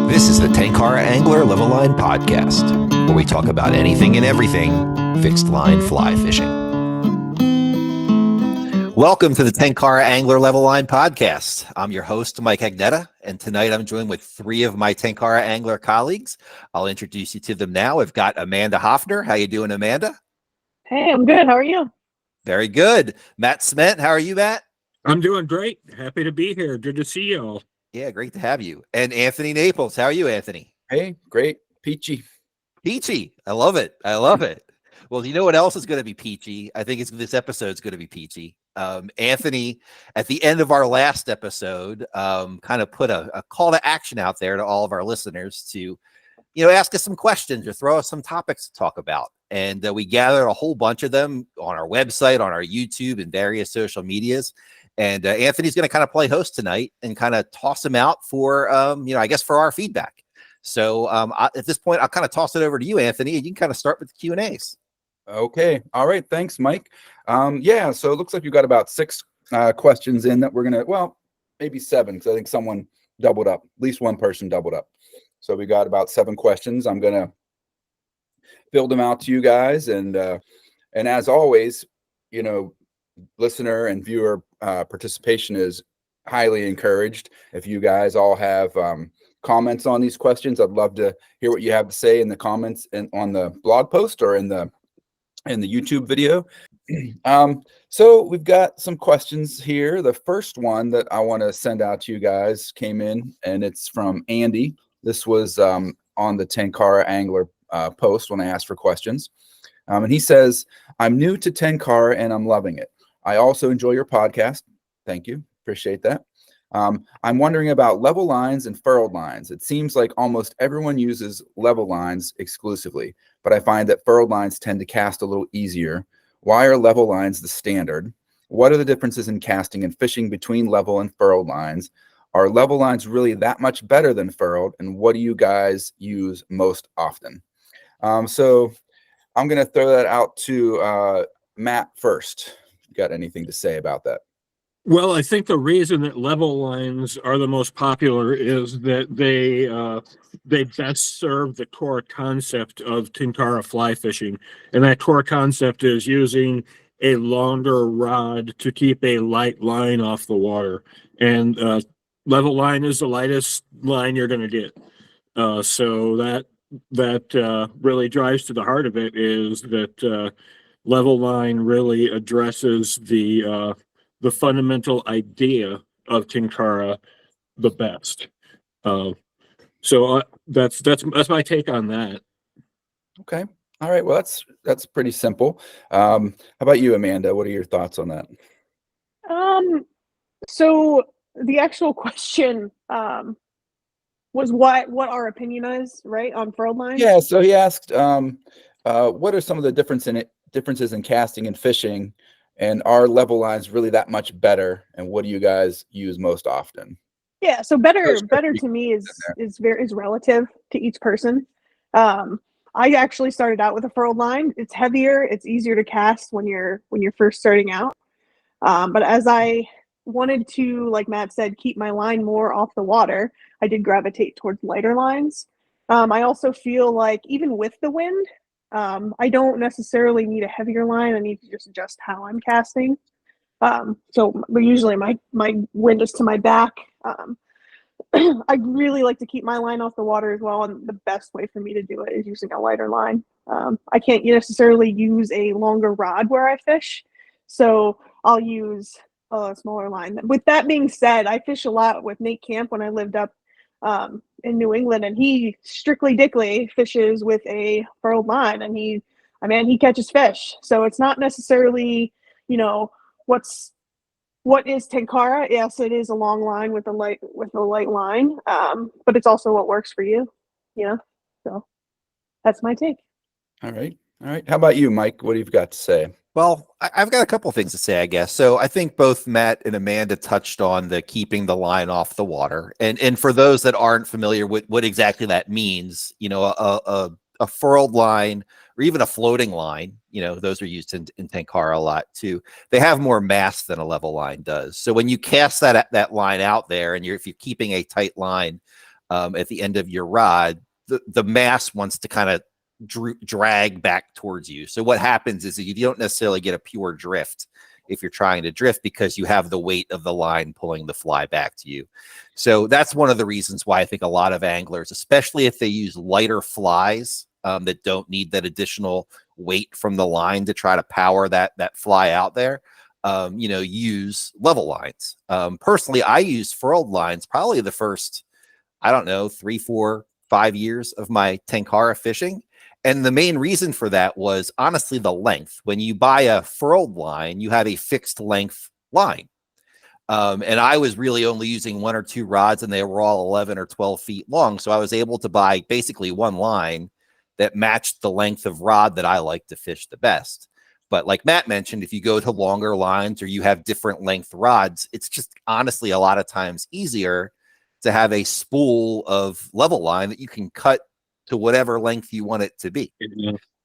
This is the Tenkara Angler Level Line Podcast, where we talk about anything and everything fixed line fly fishing. Welcome to the Tenkara Angler Level Line Podcast. I'm your host, Mike Agnetta, and tonight I'm joined with three of my Tenkara Angler colleagues. I'll introduce you to them now. I've got Amanda Hoffner. How you doing, Amanda? Hey, I'm good. How are you? Very good. Matt Smet. How are you, Matt? I'm doing great. Happy to be here. Good to see you all. Yeah, great to have you. And Anthony Naples. How are you, Anthony? Hey, great. Peachy. Peachy. I love it. I love it. Well, you know what else is going to be peachy? I think this episode's going to be peachy. Anthony, at the end of our last episode, kind of put a call to action out there to all of our listeners to, ask us some questions or throw us some topics to talk about. And we gathered a whole bunch of them on our website, on our YouTube, and various social medias. And Anthony's going to kind of play host tonight and kind of toss them out for, I guess for our feedback. So at this point, I'll kind of toss it over to you, Anthony, and you can kind of start with the Q&As. Okay. All right. Thanks, Mike. Yeah, so it looks like you got about 6 questions in that we're going to, well, maybe 7, because I think someone doubled up. At least one person doubled up. So we got about 7 questions. I'm going to fill them out to you guys. And as always, listener and viewer participation is highly encouraged. If you guys all have comments on these questions, I'd love to hear what you have to say in the comments and on the blog post or in the YouTube video. So we've got some questions here. The first one that I want to send out to you guys came in, and it's from Andy. This was on the Tenkara Angler post when I asked for questions. And he says, I'm new to Tenkara and I'm loving it. I also enjoy your podcast. Thank you. Appreciate that. I'm wondering about level lines and furled lines. It seems like almost everyone uses level lines exclusively, but I find that furled lines tend to cast a little easier. Why are level lines the standard? What are the differences in casting and fishing between level and furled lines? Are level lines really that much better than furled? And what do you guys use most often? So I'm going to throw that out to Matt first. You got anything to say about that? Well, I think the reason that level lines are the most popular is that they best serve the core concept of Tenkara fly fishing. And that core concept is using a longer rod to keep a light line off the water. And level line is the lightest line you're going to get. So that really drives to the heart of it, is that level line really addresses the fundamental idea of Tenkara the best. So that's my take on that. Okay. All right. Well, that's pretty simple. How about you, Amanda? What are your thoughts on that? So the actual question was what our opinion is, right, on furled lines? Yeah. So he asked, what are some of the differences in casting and fishing, and are level lines really that much better? And what do you guys use most often? Yeah. So better to me is relative to each person. I actually started out with a furled line. It's heavier. It's easier to cast when you're first starting out. But as I wanted to, like Matt said, keep my line more off the water, I did gravitate towards lighter lines. I also feel like even with the wind, I don't necessarily need a heavier line. I need to just adjust how I'm casting. So usually my wind is to my back. I really like to keep my line off the water as well, and the best way for me to do it is using a lighter line. I can't necessarily use a longer rod where I fish, so I'll use a smaller line. With that being said, I fish a lot with Nate Camp when I lived up in New England, and he strictly dickly fishes with a furled line, and he catches fish. So it's not necessarily, what is Tenkara? Yes, it is a long line with a light line, but it's also what works for you. So that's my take. All right. How about you, Mike? What do you've got to say? Well, I've got a couple of things to say, I guess. So I think both Matt and Amanda touched on the keeping the line off the water. And for those that aren't familiar with what exactly that means, a furled line or even a floating line, those are used in Tenkara a lot too. They have more mass than a level line does. So when you cast that line out there and if you're keeping a tight line, at the end of your rod, the mass wants to kind of drag back towards you. So what happens is that you don't necessarily get a pure drift if you're trying to drift, because you have the weight of the line pulling the fly back to you. So that's one of the reasons why I think a lot of anglers, especially if they use lighter flies that don't need that additional weight from the line to try to power that fly out there, use level lines. Personally, I use furled lines probably the first, I don't know, 3, 4, 5 years of my Tenkara fishing. And the main reason for that was honestly the length. When you buy a furled line, you have a fixed length line. And I was really only using 1 or 2 rods, and they were all 11 or 12 feet long. So I was able to buy basically one line that matched the length of rod that I like to fish the best. But like Matt mentioned, if you go to longer lines or you have different length rods, it's just honestly a lot of times easier to have a spool of level line that you can cut to whatever length you want it to be,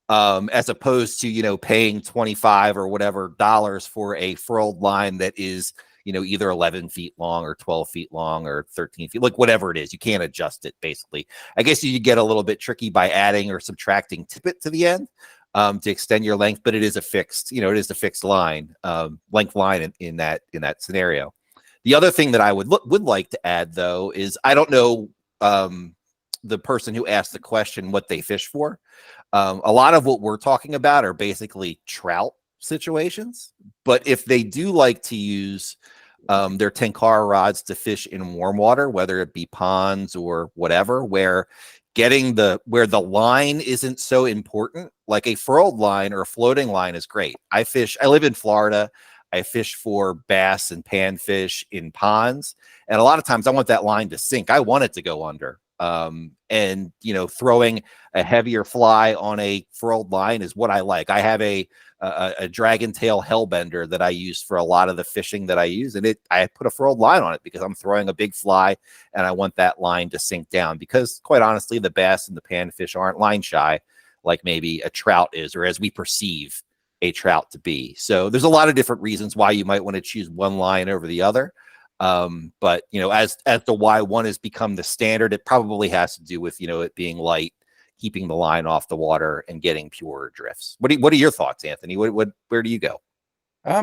as opposed to, paying 25 or whatever dollars for a furled line that is, either 11 feet long or 12 feet long or 13 feet, like whatever it is. You can't adjust it, basically. I guess you get a little bit tricky by adding or subtracting tippet to the end to extend your length, but it is a fixed, it is a fixed line, length line in that scenario. The other thing that I would like to add, though, is I don't know the person who asked the question what they fish for. A lot of what we're talking about are basically trout situations, but if they do like to use their Tenkara rods to fish in warm water, whether it be ponds or whatever, where the line isn't so important, like a furled line or a floating line is great. I live in Florida. I fish for bass and panfish in ponds, and a lot of times I want that line to sink. I want it to go under. And throwing a heavier fly on a furled line is what I like. I have a dragon tail hellbender that I use for a lot of the fishing that I use, and I put a furled line on it because I'm throwing a big fly and I want that line to sink down, because quite honestly, the bass and the panfish aren't line shy like maybe a trout is, or as we perceive a trout to be. So there's a lot of different reasons why you might want to choose one line over the other. But as the why one has become the standard, it probably has to do with it being light, keeping the line off the water, and getting pure drifts. What are your thoughts, Anthony? Where do you go?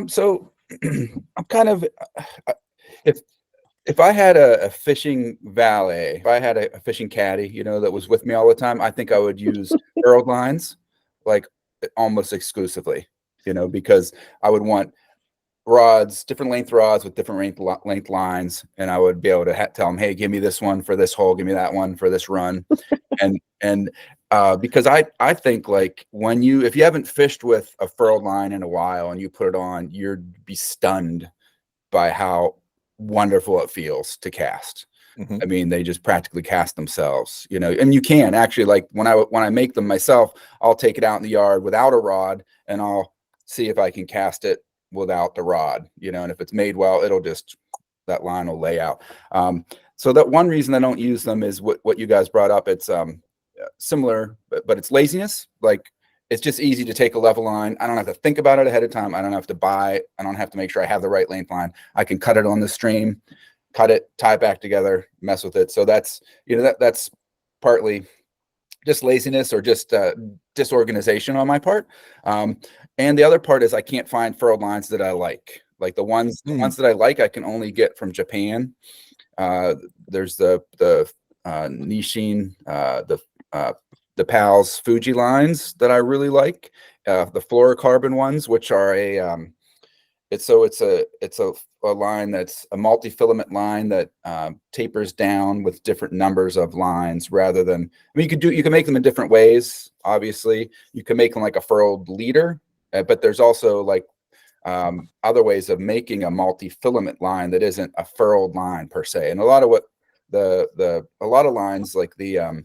So I'm kind of if I had a fishing valet, if I had a fishing caddy, that was with me all the time, I think I would use furled lines like almost exclusively, because I would want rods, different length rods with different length lines, and I would be able to tell them, hey, give me this one for this hole, give me that one for this run. and because I think, like, if you haven't fished with a furled line in a while and you put it on, you'd be stunned by how wonderful it feels to cast. Mm-hmm. I mean, they just practically cast themselves, and you can actually, like, when I make them myself, I'll take it out in the yard without a rod and I'll see if I can cast it without the rod, and if it's made well, that line will lay out. So that one reason I don't use them is what you guys brought up. It's similar, but it's laziness. Like, it's just easy to take a level line. I don't have to think about it ahead of time. I don't have to make sure I have the right length line. I can cut it on the stream, cut it, tie it back together, mess with it. So that's that's partly just laziness or just disorganization on my part. And the other part is I can't find furled lines that I like. Like the ones that I like, I can only get from Japan. There's the Nishin, the PALS Fuji lines that I really like. The fluorocarbon ones, which are it's a line that's a multi-filament line that tapers down with different numbers of lines rather than, you can make them in different ways. Obviously, you can make them like a furled leader, but there's also like other ways of making a multi-filament line that isn't a furled line per se. And a lot of lines like the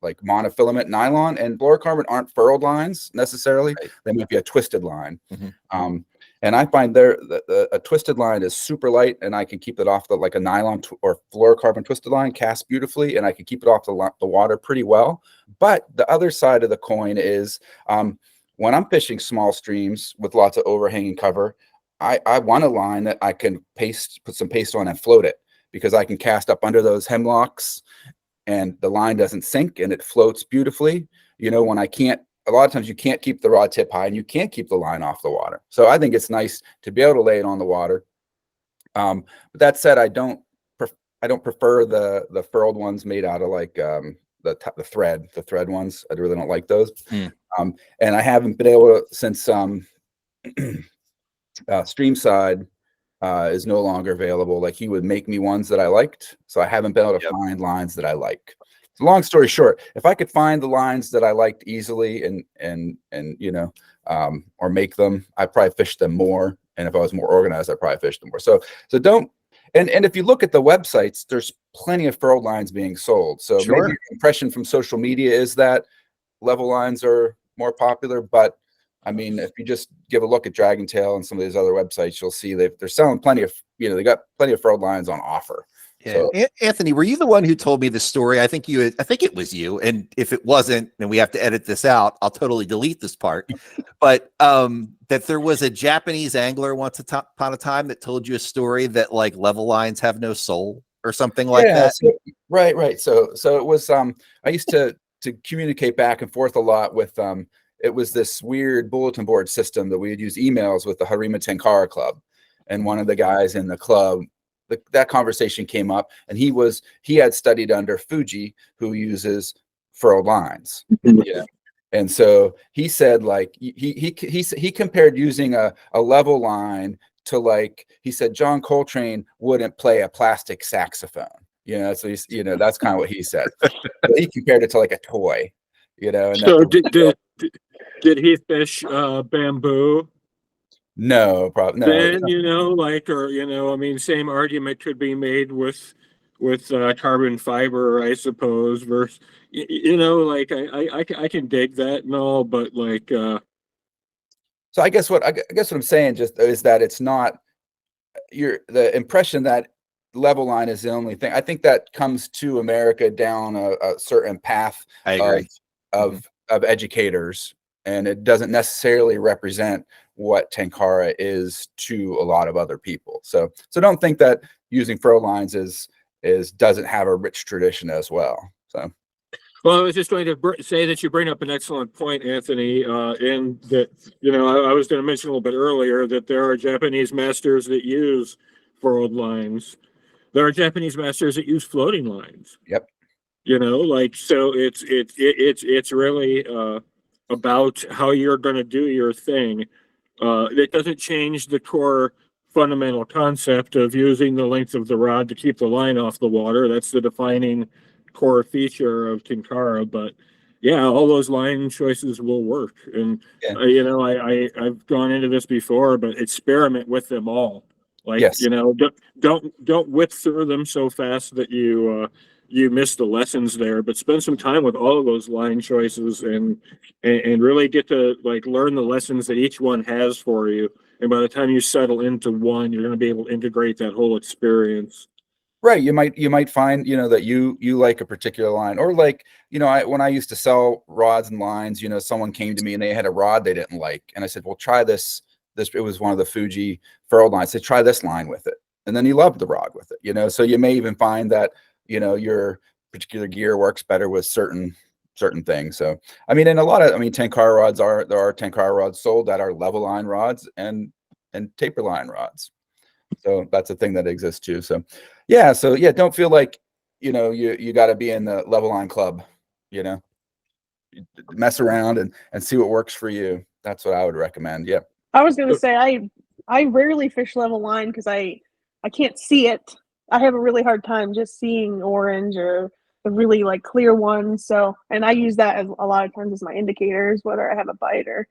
like monofilament nylon and fluorocarbon aren't furled lines necessarily. Right. They might be a twisted line. Mm-hmm. And I find a twisted line is super light, and I can keep it off like a nylon or fluorocarbon twisted line casts beautifully, and I can keep it off the water pretty well. But the other side of the coin is when I'm fishing small streams with lots of overhanging cover, I want a line that I can put some paste on and float it, because I can cast up under those hemlocks and the line doesn't sink and it floats beautifully. You know, when I can't, a lot of times you can't keep the rod tip high and you can't keep the line off the water. So I think it's nice to be able to lay it on the water. But that said, I don't prefer the furled ones made out of like the thread ones. I really don't like those. And I haven't been able to, since Streamside is no longer available. Like, he would make me ones that I liked, so I haven't been able to find lines that I like. So long story short, if I could find the lines that I liked easily and you know, or make them, I'd probably fish them more. And if I was more organized, I'd probably fish them more. So don't. And if you look at the websites, there's plenty of furled lines being sold. So maybe your impression from social media is that level lines are more popular, but I mean, if you just give a look at Dragon Tail and some of these other websites, you'll see they're selling plenty of, you know, they got plenty of furled lines on offer. Yeah. So, Anthony, were you the one who told me the story? I think it was you. And if it wasn't, and we have to edit this out, I'll totally delete this part. But that there was a Japanese angler once upon a time that told you a story that like level lines have no soul or something like that. So, right. So it was I used to communicate back and forth a lot with it was this weird bulletin board system that we would use emails with the Harima Tenkara Club, and one of the guys in the club, that conversation came up, and he had studied under Fuji, who uses furled lines. Yeah. And so he said, like, he compared using a level line to, like, he said John Coltrane wouldn't play a plastic saxophone. You know, so he's, you know, that's kind of what he said. He compared it to like a toy, you know. And so did he fish bamboo? No, probably no. Then, you know, like, or, you know, I mean, same argument could be made with carbon fiber, I suppose, versus, you know, like, I can dig that and all, but like, so I guess what I'm saying just is that it's not the impression that level line is the only thing. I think that comes to America down a certain path of educators, and it doesn't necessarily represent what Tenkara is to a lot of other people. So don't think that using furled lines doesn't have a rich tradition as well. So, well, I was just going to say that you bring up an excellent point, Anthony, in that, you know, I was going to mention a little bit earlier that there are Japanese masters that use furled lines. There are Japanese masters that use floating lines. Yep. You know, like, so it's really about how you're going to do your thing. It doesn't change the core fundamental concept of using the length of the rod to keep the line off the water. That's the defining core feature of Tenkara. But yeah, all those line choices will work. And you know, I've gone into this before, but experiment with them all. Like, you know, don't whip through them so fast that you miss the lessons there, but spend some time with all of those line choices and really get to, like, learn the lessons that each one has for you. And by the time you settle into one, you're going to be able to integrate that whole experience. Right. You might find, you know, that you like a particular line, or like, you know, when I used to sell rods and lines, you know, someone came to me and they had a rod they didn't like. And I said, well, try this. It was one of the Fuji furled lines. I said, try this line with it. And then he loved the rod with it, you know. So you may even find that, you know, your particular gear works better with certain things. So, I mean, and Tenkara rods there are Tenkara rods sold that are level line rods and taper line rods. So that's a thing that exists too. So yeah, don't feel like, you know, you got to be in the level line club, you know, mess around and see what works for you. That's what I would recommend. Yeah. I was going to say, I rarely fish level line because I can't see it. I have a really hard time just seeing orange or the really, like, clear ones. So, and I use that as a lot of times as my indicators, whether I have a bite or,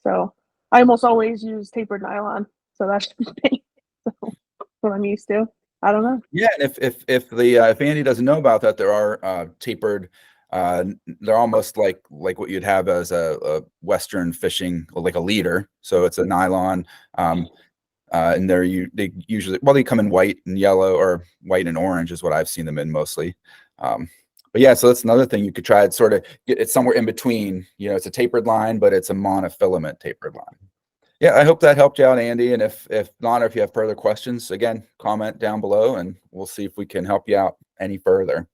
so I almost always use tapered nylon. So that's what I'm used to. I don't know. Yeah. And if Andy doesn't know about that, there are tapered, they're almost like what you'd have as a Western fishing, like a leader. So it's a nylon, and they usually, well, they come in white and yellow, or white and orange is what I've seen them in mostly. But yeah, so that's another thing you could try to sort of get it somewhere in between. You know, it's a tapered line, but it's a monofilament tapered line. Yeah, I hope that helped you out, Andy. And if not, or if you have further questions, again, comment down below and we'll see if we can help you out any further.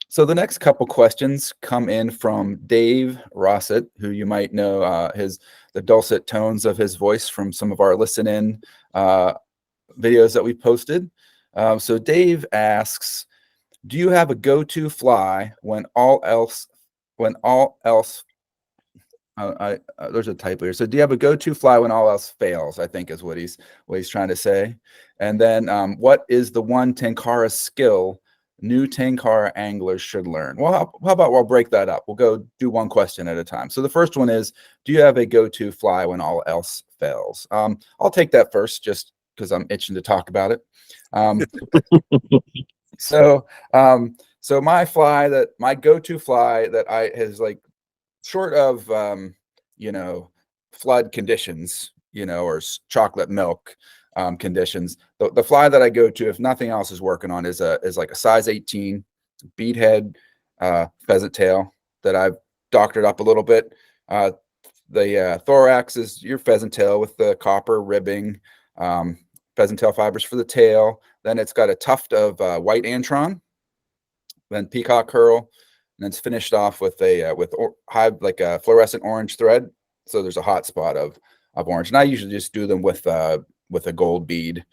So the next couple questions come in from Dave Rossett, who you might know the dulcet tones of his voice from some of our listen-in videos that we posted. So Dave asks, do you have a go-to fly when all else there's a typo here. So do you have a go-to fly when all else fails? I think is what he's trying to say. And then what is the one Tenkara skill new Tenkara anglers should learn? Well, how about we'll break that up. We'll go do one question at a time. So the first one is, do you have a go-to fly when all else fails? I'll take that first just because I'm itching to talk about it. So my go-to fly that has like short of flood conditions, or chocolate milk conditions, the fly that I go to, if nothing else is working on, is like a size 18 beadhead pheasant tail that I've doctored up a little bit. The thorax is your pheasant tail with the copper ribbing, pheasant tail fibers for the tail. Then it's got a tuft of white antron, then peacock herl, and it's finished off with a fluorescent orange thread. So there's a hot spot of orange, and I usually just do them with a gold bead.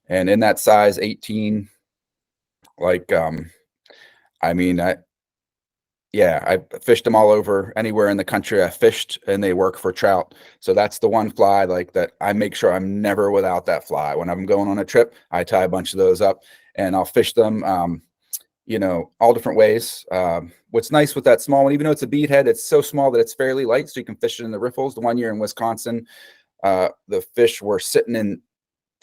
And in that size 18, I fished them all over anywhere in the country I fished, and they work for trout. So that's the one fly that I make sure I'm never without that fly. When I'm going on a trip, I tie a bunch of those up and I'll fish them, all different ways. What's nice with that small one, even though it's a beadhead, it's so small that it's fairly light, so you can fish it in the riffles. The one year in Wisconsin, the fish were sitting in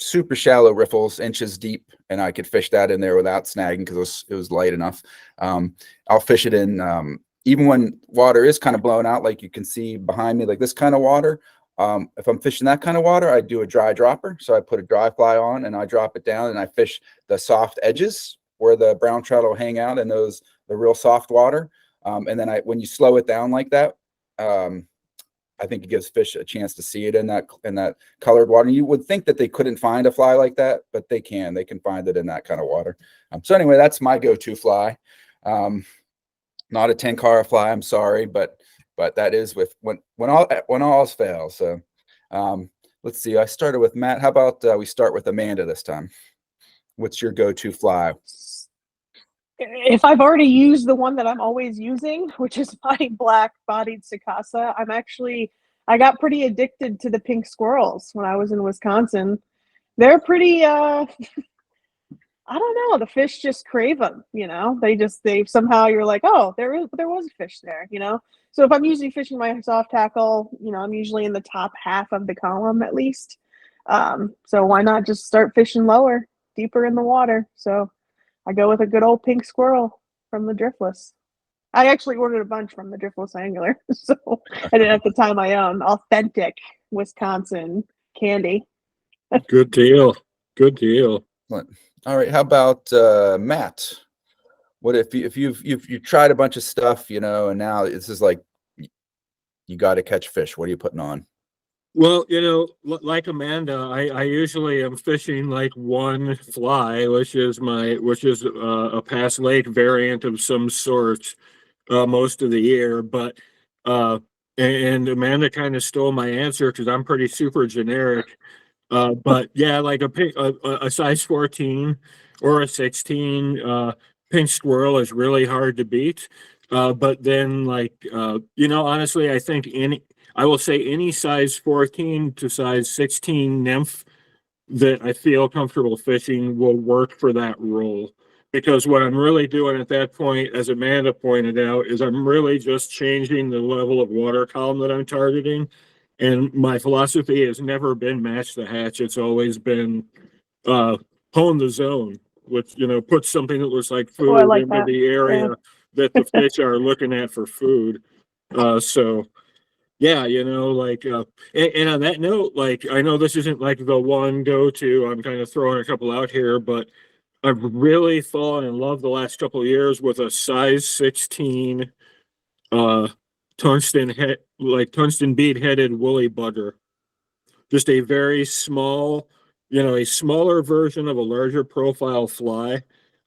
super shallow riffles, inches deep, and I could fish that in there without snagging because it was light enough. I'll fish it in even when water is kind of blown out, like you can see behind me, like this kind of water. If I'm fishing that kind of water, I do a dry dropper. So I put a dry fly on and I drop it down and I fish the soft edges where the brown trout will hang out in the real soft water. And then when you slow it down like that, I think it gives fish a chance to see it in that colored water. You would think that they couldn't find a fly like that, but they can find it in that kind of water. So anyway, that's my go-to fly. Not a Tenkara fly, I'm sorry, but that is when all else fails. So let's see. I started with Matt. How about we start with Amanda this time? What's your go-to fly? If I've already used the one that I'm always using, which is my black-bodied Sakasa, I got pretty addicted to the pink squirrels when I was in Wisconsin. They're pretty, I don't know, the fish just crave them, they somehow, you're like, oh, there was a fish there, So if I'm usually fishing my soft tackle, I'm usually in the top half of the column at least. So why not just start fishing lower, deeper in the water? So I go with a good old pink squirrel from the Driftless. I actually ordered a bunch from the Driftless Angler, so I didn't have to tie my own authentic Wisconsin candy. Good deal. Good deal. All right. How about Matt? What if you've tried a bunch of stuff, and now this is like you got to catch fish? What are you putting on? Well, like Amanda, I usually am fishing like one fly, which is a Pass Lake variant of some sort most of the year. But and Amanda kind of stole my answer because I'm pretty super generic. But yeah, like a size 14 or a 16 pink squirrel is really hard to beat. But then honestly, I will say any size 14 to size 16 nymph that I feel comfortable fishing will work for that role. Because what I'm really doing at that point, as Amanda pointed out, is I'm really just changing the level of water column that I'm targeting. And my philosophy has never been match the hatch. It's always been hone the zone, which, put something that looks like food into the area that the fish are looking at for food. So yeah, and on that note, I know this isn't like the one go-to, I'm kind of throwing a couple out here, but I've really fallen in love the last couple of years with a size 16 tungsten bead-headed woolly bugger. just a very small, a smaller version of a larger profile fly.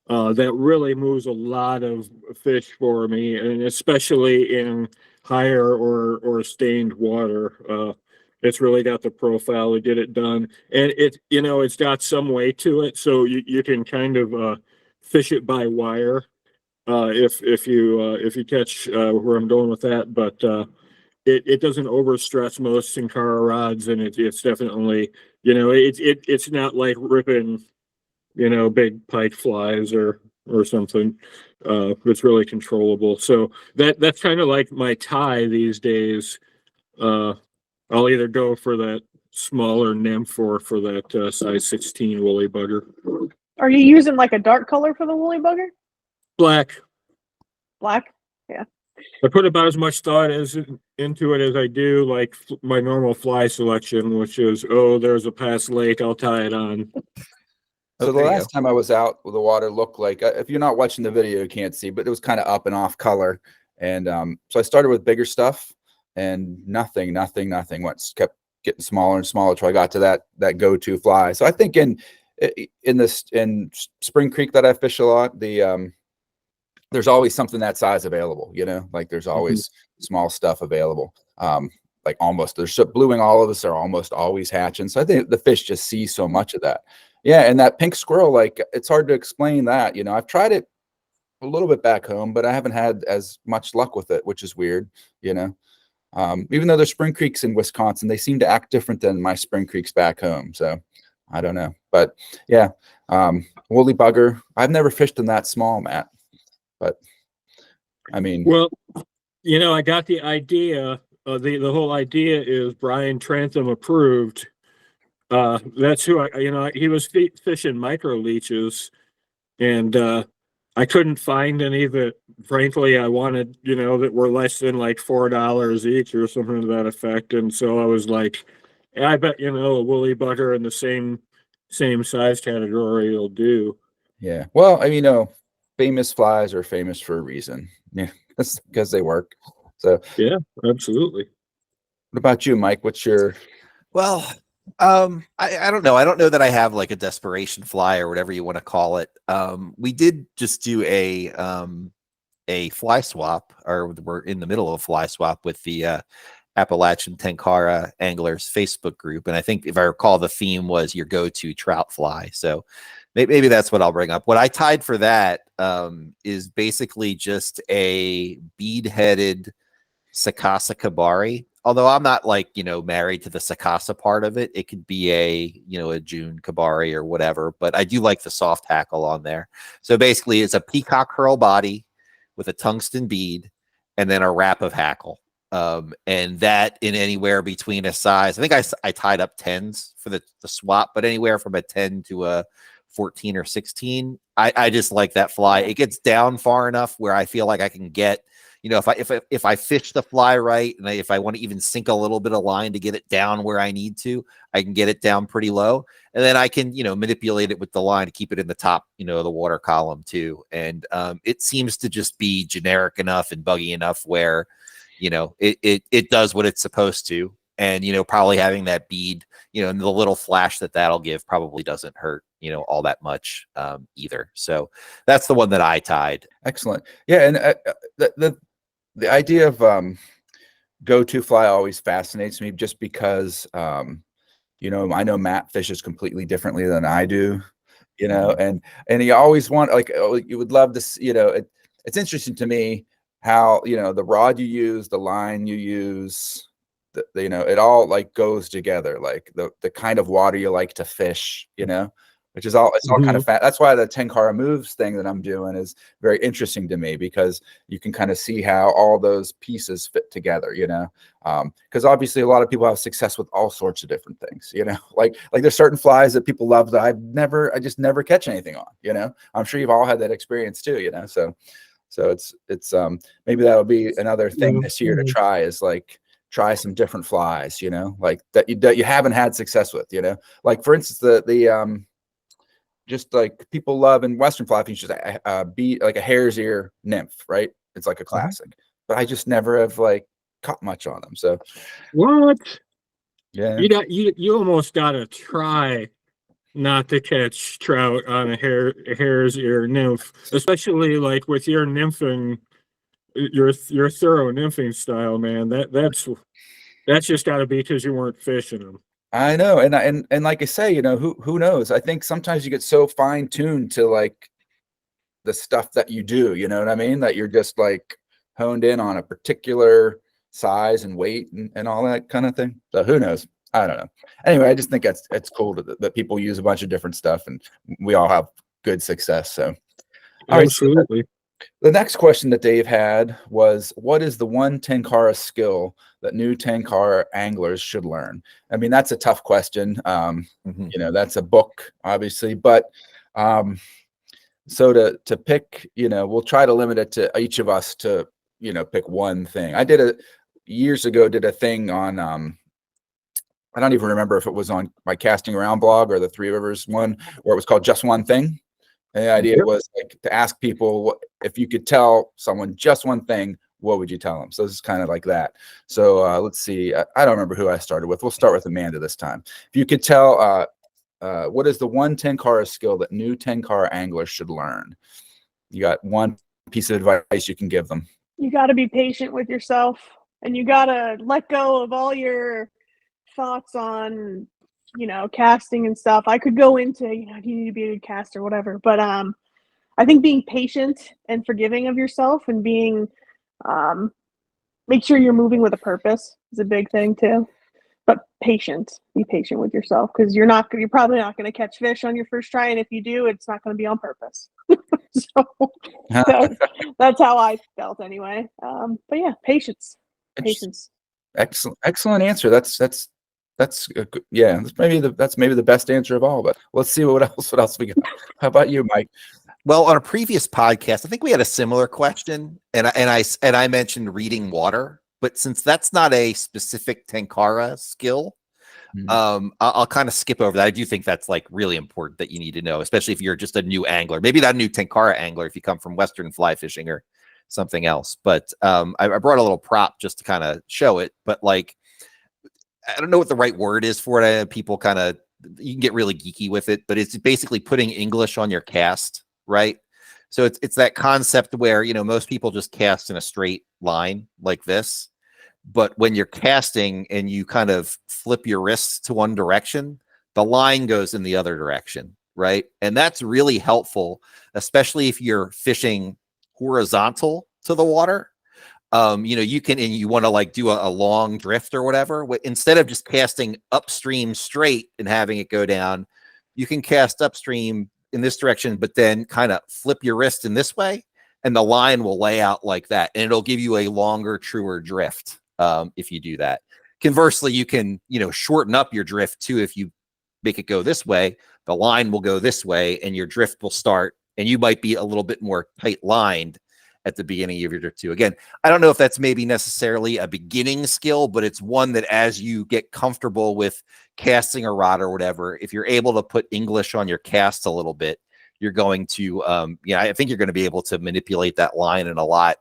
That really moves a lot of fish for me, and especially in higher or stained water. It's really got the profile to get it done, and it's got some weight to it, so you can kind of fish it by wire if you catch where I'm going with that. But it doesn't overstress most Tenkara rods, and it's definitely it's not like ripping big pike flies or something. It's really controllable. So that's kind of like my tie these days. I'll either go for that smaller nymph or for that size 16 woolly bugger. Are you using like a dark color for the woolly bugger? Black. Black? Yeah. I put about as much thought into it as I do like my normal fly selection, which is, there's a past lake, I'll tie it on. So the last time I was out, the water looked like, if you're not watching the video, you can't see, but it was kind of up and off color. And so I started with bigger stuff, and nothing kept getting smaller and smaller till I got to that go-to fly. So I think in Spring Creek that I fish a lot, there's always something that size available, like there's always small stuff available. Like almost, there's blueing all of us are almost always hatching. So I think the fish just see so much of that. Yeah, and that pink squirrel, like, it's hard to explain that. I've tried it a little bit back home, but I haven't had as much luck with it, which is weird. Even though there's Spring Creeks in Wisconsin, they seem to act different than my Spring Creeks back home. So I don't know, but yeah, woolly bugger. I've never fished them that small, Matt. But I mean, well, I got the idea. The whole idea is Brian Trantham approved. That's who he was fishing micro leeches, and I couldn't find any that, frankly, I wanted, that were less than like $4 each or something to that effect. And so I was like, I bet, a woolly bugger in the same size category will do. Yeah. Well, famous flies are famous for a reason. Yeah, that's because they work. So yeah, absolutely. What about you, Mike? What's your... Well, I don't know. I don't know that I have like a desperation fly or whatever you want to call it. We did just do a fly swap, or we're in the middle of a fly swap with the Appalachian Tenkara Anglers Facebook group. And I think, if I recall, the theme was your go-to trout fly. So maybe that's what I'll bring up. What I tied for that is basically just a bead-headed Sakasa Kabari. Although I'm not like, married to the Sakasa part of it. It could be a June Kabari or whatever, but I do like the soft hackle on there. So basically it's a peacock curl body with a tungsten bead and then a wrap of hackle. And that in anywhere between a size, I think I tied up 10s for the swap, but anywhere from a 10 to a 14 or 16. I just like that fly. It gets down far enough where I feel like I can get, if I fish the fly right, and if I want to even sink a little bit of line to get it down where I need to, I can get it down pretty low, and then I can manipulate it with the line to keep it in the top the water column too. And it seems to just be generic enough and buggy enough where it does what it's supposed to, and probably having that bead and the little flash that'll give probably doesn't hurt all that much either. So that's the one that I tied. Excellent. Yeah, and the idea of go-to fly always fascinates me, just because I know Matt fishes completely differently than I do, and you always want, like, you would love to it's interesting to me how the rod you use, the line you use, it all like goes together, like the kind of water you like to fish, which is all, it's all kind of fat. That's why the Tenkara moves thing that I'm doing is very interesting to me, because you can kind of see how all those pieces fit together, because obviously a lot of people have success with all sorts of different things, like there's certain flies that people love that I just never catch anything on, I'm sure you've all had that experience too, so it's maybe that'll be another thing this year to try, is like try some different flies, like that you haven't had success with, like for instance, the just like people love in Western fly fishing, be like a hare's ear nymph, right? It's like a classic, but I just never have like caught much on them. So what? Yeah. You almost gotta try not to catch trout on a hare's ear nymph, especially like with your nymphing, your thorough nymphing style, man. That's just got to be because you weren't fishing them. I know, and like I say, who knows? I think sometimes you get so fine tuned to like the stuff that you do. You know what I mean? That you're just like honed in on a particular size and weight and all that kind of thing. So who knows? I don't know. Anyway, I just think it's cool that people use a bunch of different stuff and we all have good success. So, all absolutely. Right, so the next question that Dave had was, what is the one Tenkara skill that new Tenkara anglers should learn? I mean, that's a tough question. That's a book, obviously, but so to pick, we'll try to limit it to each of us to, pick one thing. I years ago did a thing on I don't even remember if it was on my Casting Around blog or the Three Rivers one, where it was called Just One Thing. And the idea was like to ask people, if you could tell someone just one thing, what would you tell them? So this is kind of like that. So let's see. I don't remember who I started with. We'll start with Amanda this time. If you could tell, what is the one Tenkara skill that new Tenkara anglers should learn? You got one piece of advice you can give them. You got to be patient with yourself, and you got to let go of all your thoughts on, casting and stuff. I could go into, you need to be a good caster, whatever. But I think being patient and forgiving of yourself and being, make sure you're moving with a purpose is a big thing too. But be patient with yourself, because you're probably not going to catch fish on your first try. And if you do, it's not going to be on purpose. So that's how I felt anyway. But yeah, patience. Excellent answer. That's yeah. That's maybe the best answer of all. But let's see what else we got. How about you, Mike? Well, on a previous podcast, I think we had a similar question, and I mentioned reading water. But since that's not a specific Tenkara skill, I'll kind of skip over that. I do think that's like really important that you need to know, especially if you're just a new angler, maybe not a new Tenkara angler, if you come from Western fly fishing or something else. But I brought a little prop just to kind of show it. But like, I don't know what the right word is for it. People you can get really geeky with it, but it's basically putting English on your cast, right? So it's that concept where, most people just cast in a straight line like this. But when you're casting and you kind of flip your wrists to one direction, the line goes in the other direction, right? And that's really helpful, especially if you're fishing horizontal to the water. You want to like do a long drift or whatever. Instead of just casting upstream straight and having it go down, you can cast upstream in this direction, but then kind of flip your wrist in this way, and the line will lay out like that, and it'll give you a longer, truer drift. If you do that. Conversely, you can, shorten up your drift too. If you make it go this way, the line will go this way and your drift will start, and you might be a little bit more tight lined at the beginning of your drift too. Again, I don't know if that's maybe necessarily a beginning skill, but it's one that as you get comfortable with casting a rod or whatever, if you're able to put English on your cast a little bit, you're going to, I think you're going to be able to manipulate that line in a lot,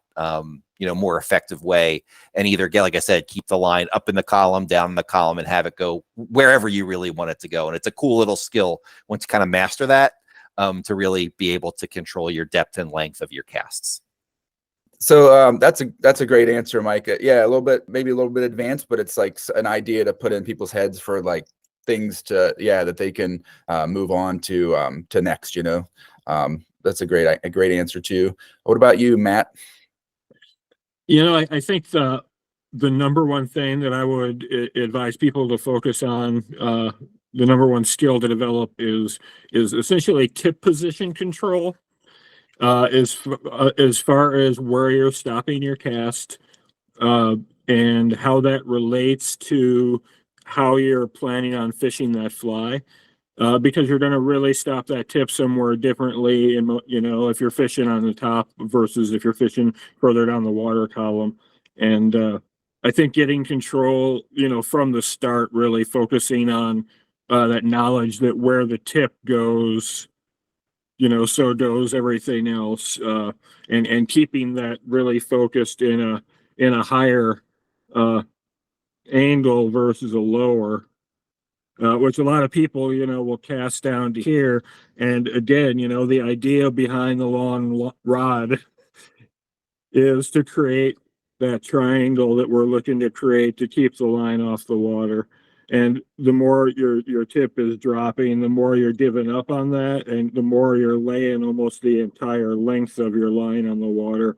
more effective way, and either get, like I said, keep the line up in the column, down in the column, and have it go wherever you really want it to go. And it's a cool little skill once you kind of master that, to really be able to control your depth and length of your casts. So that's a great answer, Mike. Yeah, maybe a little bit advanced, but it's like an idea to put in people's heads for like things that they can move on to next. That's a great answer too. What about you, Matt? I think the number one thing that I would advise people to focus on, the number one skill to develop is essentially tip position control, as far as where you're stopping your cast, and how that relates to how you're planning on fishing that fly. Because you're going to really stop that tip somewhere differently, and if you're fishing on the top versus if you're fishing further down the water column. And I think getting control, from the start, really focusing on that knowledge that where the tip goes, so goes everything else, and keeping that really focused in a higher angle versus a lower, which a lot of people, will cast down to here. And again, the idea behind the long rod is to create that triangle that we're looking to create to keep the line off the water. And the more your tip is dropping, the more you're giving up on that, and the more you're laying almost the entire length of your line on the water.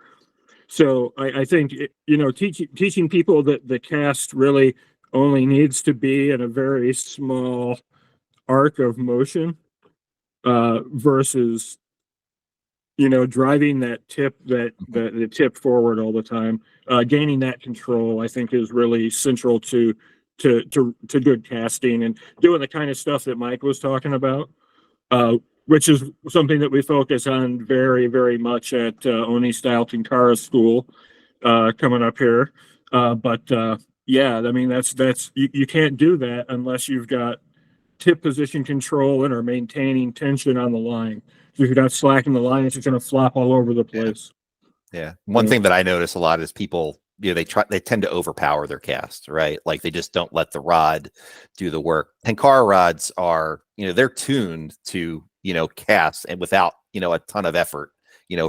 So I think, teaching people that the cast really only needs to be in a very small arc of motion, versus driving that tip, the tip forward all the time, gaining that control, I think, is really central to good casting and doing the kind of stuff that Mike was talking about, which is something that we focus on very, very much at Oni Style Tenkara School coming up here. Yeah, I mean, that's you can't do that unless you've got tip position control and are maintaining tension on the line. So if you're not slacking the line, it's just going to flop all over the place. Yeah. One thing that I notice a lot is people, they tend to overpower their cast, right? Like they just don't let the rod do the work. Tenkara rods are, they're tuned to, cast and without, a ton of effort,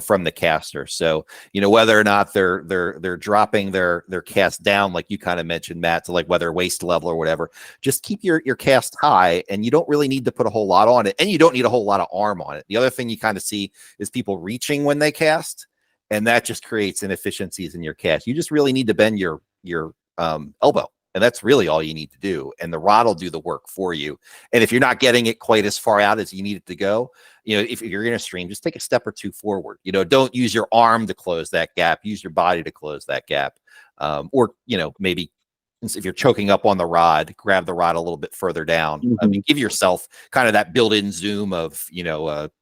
from the caster. So, whether or not they're dropping their cast down, like you kind of mentioned, Matt, to like whether waist level or whatever, just keep your cast high, and you don't really need to put a whole lot on it, and you don't need a whole lot of arm on it. The other thing you kind of see is people reaching when they cast, and that just creates inefficiencies in your cast. You just really need to bend your elbow, and that's really all you need to do, and the rod will do the work for you. And if you're not getting it quite as far out as you need it to go, if you're going to stream, just take a step or two forward. Don't use your arm to close that gap. Use your body to close that gap. Or maybe if you're choking up on the rod, grab the rod a little bit further down. Give yourself kind of that built-in zoom of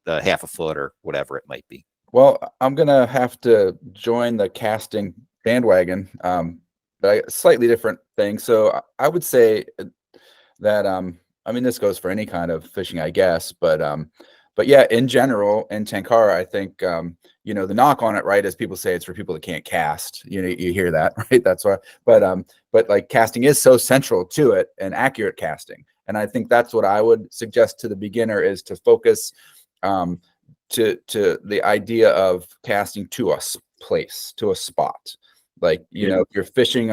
half a foot or whatever it might be. Well, I'm gonna have to join the casting bandwagon, but a slightly different thing. So I would say that I mean, this goes for any kind of fishing, I guess, but yeah, in general, in Tenkara, I think the knock on it, right, is people say it's for people that can't cast. You hear that, right? That's why. But like casting is so central to it, and accurate casting, and I think that's what I would suggest to the beginner is to focus to the idea of casting to a place, to a spot. Like if you're fishing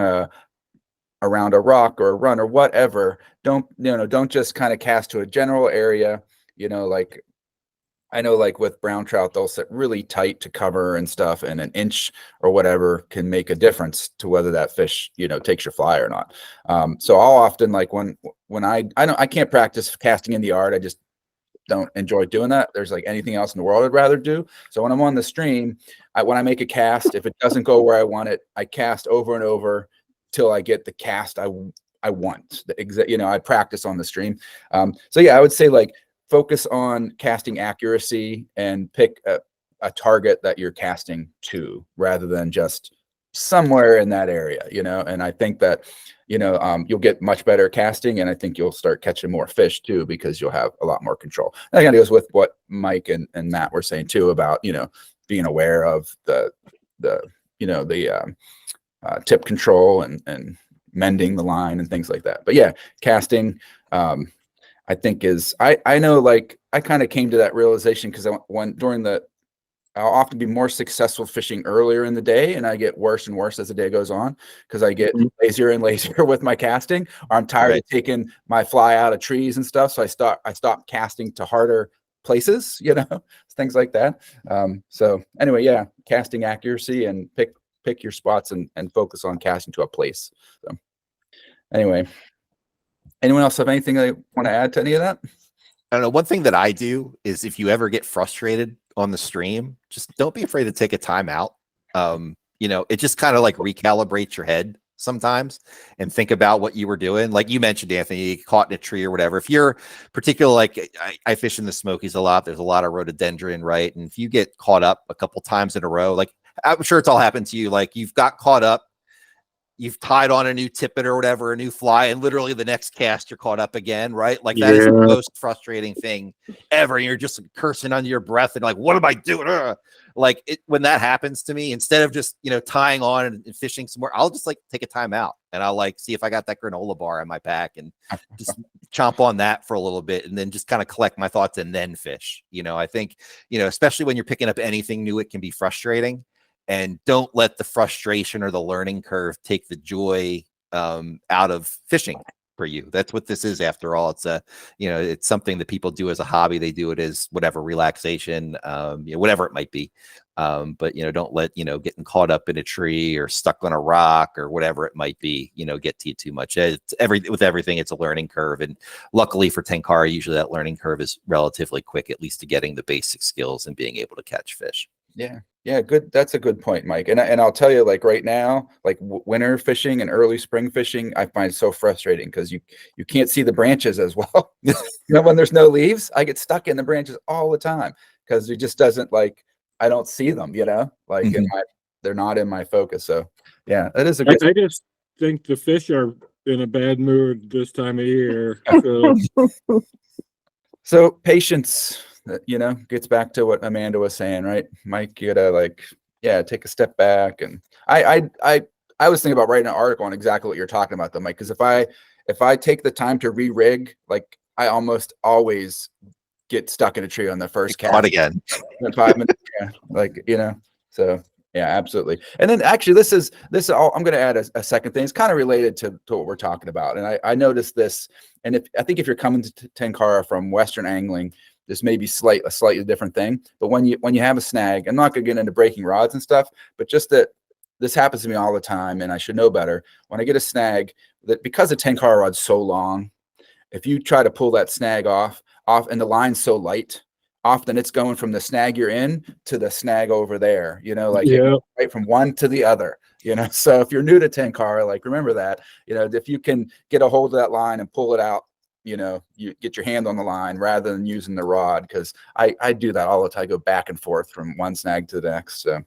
around a rock or a run or whatever, don't just kind of cast to a general area. Like I know, like with brown trout, they'll sit really tight to cover and stuff, and an inch or whatever can make a difference to whether that fish, takes your fly or not. So I'll often, like when I can't practice casting in the yard. I just don't enjoy doing that. There's like anything else in the world I'd rather do. So when I'm on the stream, when I make a cast, if it doesn't go where I want it, I cast over and over till I get the cast I want. I practice on the stream. So yeah, I would say like focus on casting accuracy and pick a target that you're casting to, rather than just somewhere in that area, and I think that you'll get much better casting, and I think you'll start catching more fish too, because you'll have a lot more control. That kind of goes with what Mike and Matt were saying too about being aware of the tip control and mending the line and things like that. But yeah, casting I think is I know, like I kind of came to that realization because I'll often be more successful fishing earlier in the day, and I get worse and worse as the day goes on because I get lazier and lazier with my casting, or I'm tired of taking my fly out of trees and stuff. So I stop casting to harder places, things like that. So anyway, yeah, casting accuracy and pick your spots and focus on casting to a place. So anyway, anyone else have anything they want to add to any of that? I don't know. One thing that I do is if you ever get frustrated on the stream, just don't be afraid to take a time out. It just kind of like recalibrates your head sometimes and think about what you were doing. Like you mentioned, Anthony, you caught in a tree or whatever. If you're particular, like I fish in the Smokies a lot, there's a lot of rhododendron, right? And if you get caught up a couple times in a row, like I'm sure it's all happened to you, like you've got caught up, you've tied on a new tippet or whatever, a new fly, and literally the next cast you're caught up again, right? Like that is the most frustrating thing ever. And you're just cursing under your breath and like, what am I doing? Like when that happens to me, instead of just, tying on and fishing some more, I'll just like take a time out and I'll like see if I got that granola bar in my pack and just chomp on that for a little bit and then just kind of collect my thoughts and then fish. I think, especially when you're picking up anything new, it can be frustrating. And don't let the frustration or the learning curve take the joy out of fishing for you. That's what this is, after all. It's it's something that people do as a hobby. They do it as whatever, relaxation, whatever it might be. But don't let getting caught up in a tree or stuck on a rock or whatever it might be, get to you too much. With everything, it's a learning curve, and luckily for Tenkara, usually that learning curve is relatively quick, at least to getting the basic skills and being able to catch fish. Yeah, good. That's a good point, Mike. And I'll tell you, like right now, like winter fishing and early spring fishing, I find so frustrating because you can't see the branches as well. When there's no leaves, I get stuck in the branches all the time because it just doesn't, like, I don't see them. Like they're not in my focus. So yeah, that is a good. I just think the fish are in a bad mood this time of year. So patience. Gets back to what Amanda was saying, right? Mike, you gotta take a step back. And I was thinking about writing an article on exactly what you're talking about, though, Mike. Because if I take the time to re-rig, like I almost always get stuck in a tree on the first cast again. In 5 minutes, So yeah, absolutely. And then actually, this is all. I'm going to add a second thing. It's kind of related to what we're talking about. And I noticed this. And I think if you're coming to Tenkara from Western angling, this may be a slightly different thing, but when you have a snag, I'm not going to get into breaking rods and stuff, but just that this happens to me all the time, and I should know better. When I get a snag, that because the Tenkara rod's so long, if you try to pull that snag off, and the line's so light, often it's going from the snag you're in to the snag over there. Right from one to the other. So if you're new to Tenkara, like remember that. If you can get a hold of that line and pull it out, you get your hand on the line rather than using the rod, because I do that all the time. I go back and forth from one snag to the next. So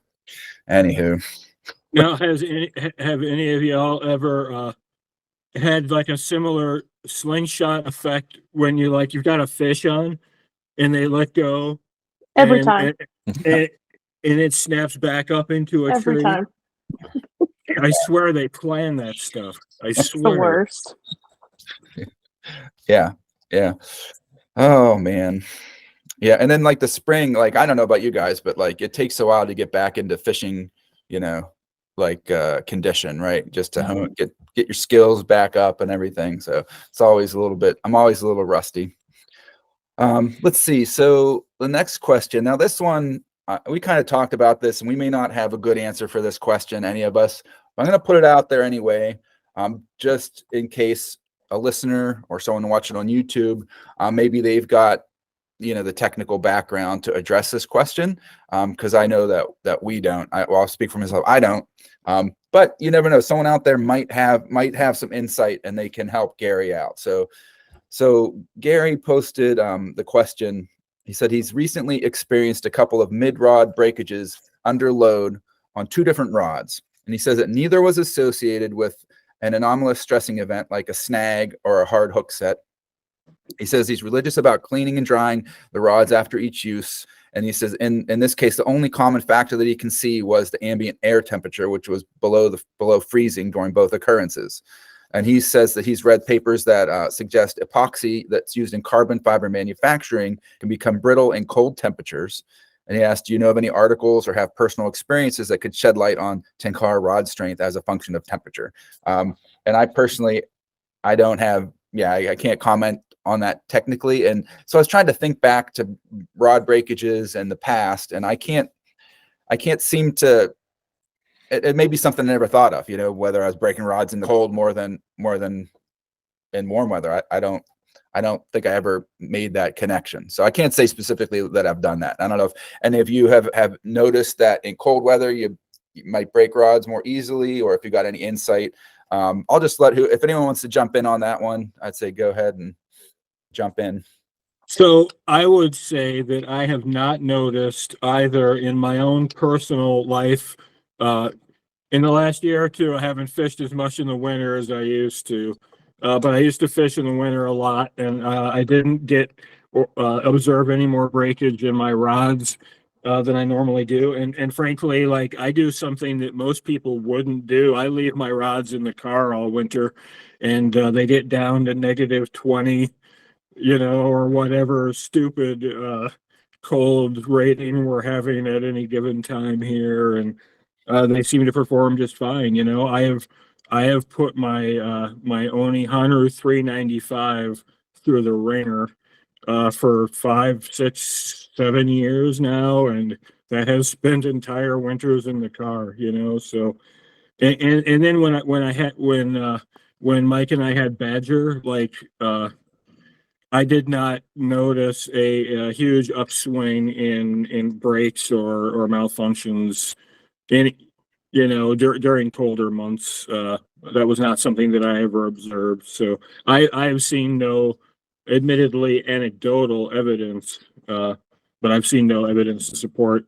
anywho. Now, have any of y'all ever had like a similar slingshot effect when you've got a fish on and they let go every time and it snaps back up into a every tree? Time. I swear they plan that stuff. It's the worst. Yeah. Oh man. Yeah. And then like the spring, like I don't know about you guys, but like it takes a while to get back into fishing, condition, right? Just to get your skills back up and everything. So it's always I'm always a little rusty. Let's see. So the next question. Now this one, we kind of talked about this, and we may not have a good answer for this question, any of us. I'm going to put it out there anyway, just in case a listener or someone watching on YouTube, maybe they've got, the technical background to address this question. Because I know that we don't. I'll speak for myself. I don't. But you never know. Someone out there might have some insight, and they can help Gary out. So Gary posted the question. He said he's recently experienced a couple of mid-rod breakages under load on 2 different rods. And he says that neither was associated with an anomalous stressing event like a snag or a hard hook set. He says he's religious about cleaning and drying the rods after each use. And he says in this case, the only common factor that he can see was the ambient air temperature, which was below freezing during both occurrences. And he says that he's read papers that suggest epoxy that's used in carbon fiber manufacturing can become brittle in cold temperatures. And he asked, do you know of any articles or have personal experiences that could shed light on Tenkara rod strength as a function of temperature? And I personally, I don't have, I can't comment on that technically. And so I was trying to think back to rod breakages in the past, and I can't seem to. It may be something I never thought of, whether I was breaking rods in the cold more than in warm weather. I don't think I ever made that connection. So I can't say specifically that I've done that. I don't know if any of you have noticed that in cold weather, you might break rods more easily, or if you got any insight. I'll just if anyone wants to jump in on that one, I'd say go ahead and jump in. So I would say that I have not noticed either in my own personal life In the last year or two, I haven't fished as much in the winter as I used to, but I used to fish in the winter a lot, and I didn't get observe any more breakage in my rods than I normally do. And frankly, like I do something that most people wouldn't do. I leave my rods in the car all winter, and they get down to -20, or whatever stupid cold rating we're having at any given time here, and they seem to perform just fine. I have put my Oni Hunter 395 through the ringer for 5, 6, 7 years now, and that has spent entire winters in the car. So and then when Mike and I had Badger, like I did not notice a huge upswing in brakes or malfunctions during colder months. That was not something that I ever observed. So I have seen no, admittedly anecdotal evidence, but I've seen no evidence to support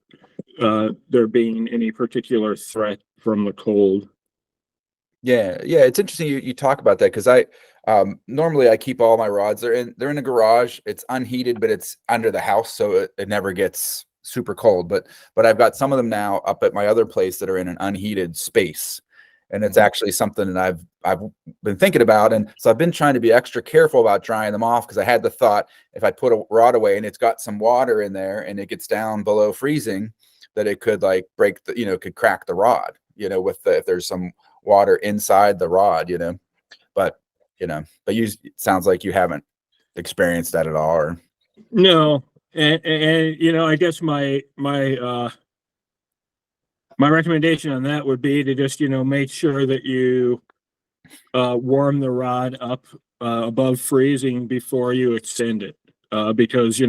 there being any particular threat from the cold. Yeah, it's interesting you talk about that, because normally I keep all my rods. They're in the garage. It's unheated, but it's under the house, so it never gets super cold. But I've got some of them now up at my other place that are in an unheated space, and it's actually something that I've been thinking about. And so I've been trying to be extra careful about drying them off, because I had the thought, if I put a rod away and it's got some water in there and it gets down below freezing, that it could like break could crack the rod, if there's some water inside the rod, but it sounds like you haven't experienced that at all. Or No, and I guess my recommendation on that would be to just make sure that you warm the rod up above freezing before you extend it, because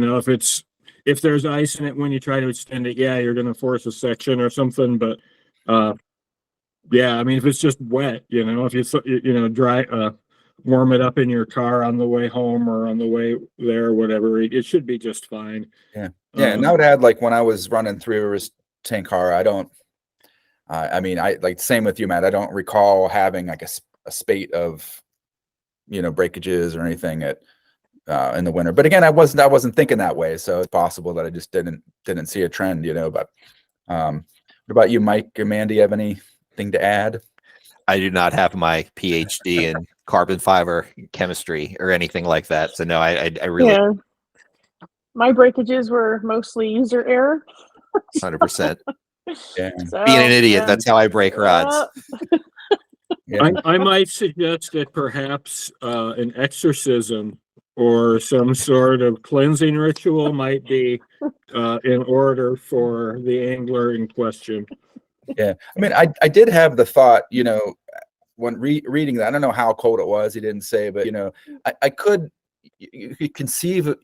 if there's ice in it when you try to extend it, you're going to force a section or something. But if it's just wet, if you dry, warm it up in your car on the way home or on the way there, whatever, it should be just fine. And I would add, like when I was running through Tenkara, I like same with you, Matt. I don't recall having like a spate of breakages or anything in the winter. But again, I wasn't thinking that way, so it's possible that I just didn't see a trend. But what about you, Mike or Mandy? Have anything to add? I do not have my PhD in carbon fiber chemistry or anything like that. So no, I really my breakages were mostly user error. 100%. Yeah. So, Being an idiot, that's how I break rods. I might suggest that perhaps an exorcism or some sort of cleansing ritual might be in order for the angler in question. Yeah, I did have the thought, when reading that, I don't know how cold it was. He didn't say, but I could conceive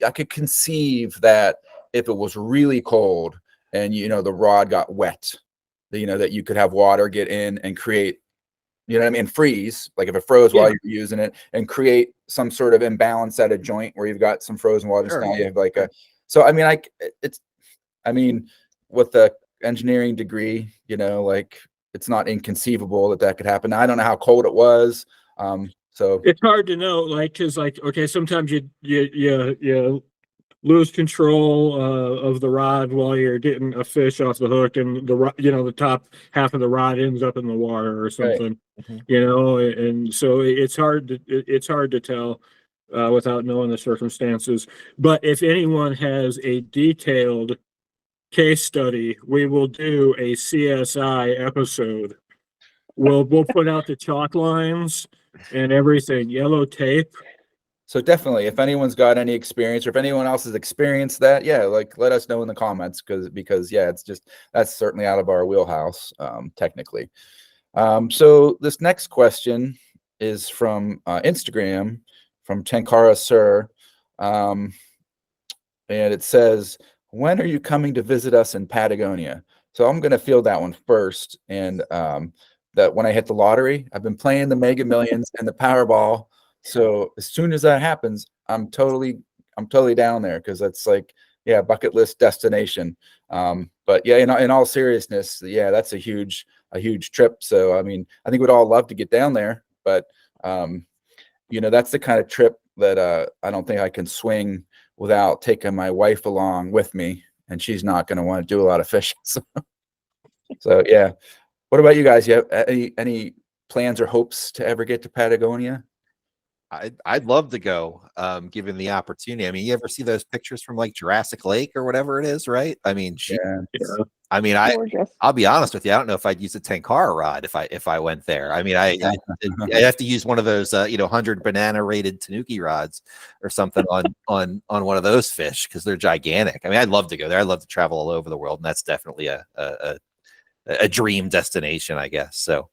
that if it was really cold and the rod got wet, that you could have water get in and create, freeze, like if it froze while you're using it, and create some sort of imbalance at a joint where you've got some frozen water. Sure. Now you have like with the engineering degree, it's not inconceivable that could happen. Now, I don't know how cold it was, so it's hard to know, because okay, sometimes you lose control of the rod while you're getting a fish off the hook, and the top half of the rod ends up in the water or something. Right. And so it's hard to tell without knowing the circumstances. But if anyone has a detailed case study, we will do a CSI episode. We'll put out the chalk lines and everything, yellow tape. So definitely, if anyone's got any experience, or if anyone else has experienced that, let us know in the comments, because that's certainly out of our wheelhouse, technically. So this next question is from Instagram, from Tenkara Sir, and it says, when are you coming to visit us in Patagonia? So I'm going to field that one first. And that when I hit the lottery, I've been playing the Mega Millions and the Powerball. So as soon as that happens, I'm totally down there, because that's like, bucket list destination. But in all seriousness, that's a huge a huge trip. So I mean, I think we'd all love to get down there, but you know, that's the kind of trip that I don't think I can swing without taking my wife along with me, and she's not going to want to do a lot of fishing. So yeah. What about you guys? You have any plans or hopes to ever get to Patagonia? I'd love to go, given the opportunity. I mean, you ever see those pictures from like Jurassic Lake or whatever it is, right? I mean, I mean, I'll be honest with you. I don't know if I'd use a Tenkara rod if I went there. I mean, I have to use one of those 100 banana rated Tanuki rods or something on one of those fish because they're gigantic. I mean, I'd love to go there. I'd love to travel all over the world, and that's definitely a dream destination, I guess. So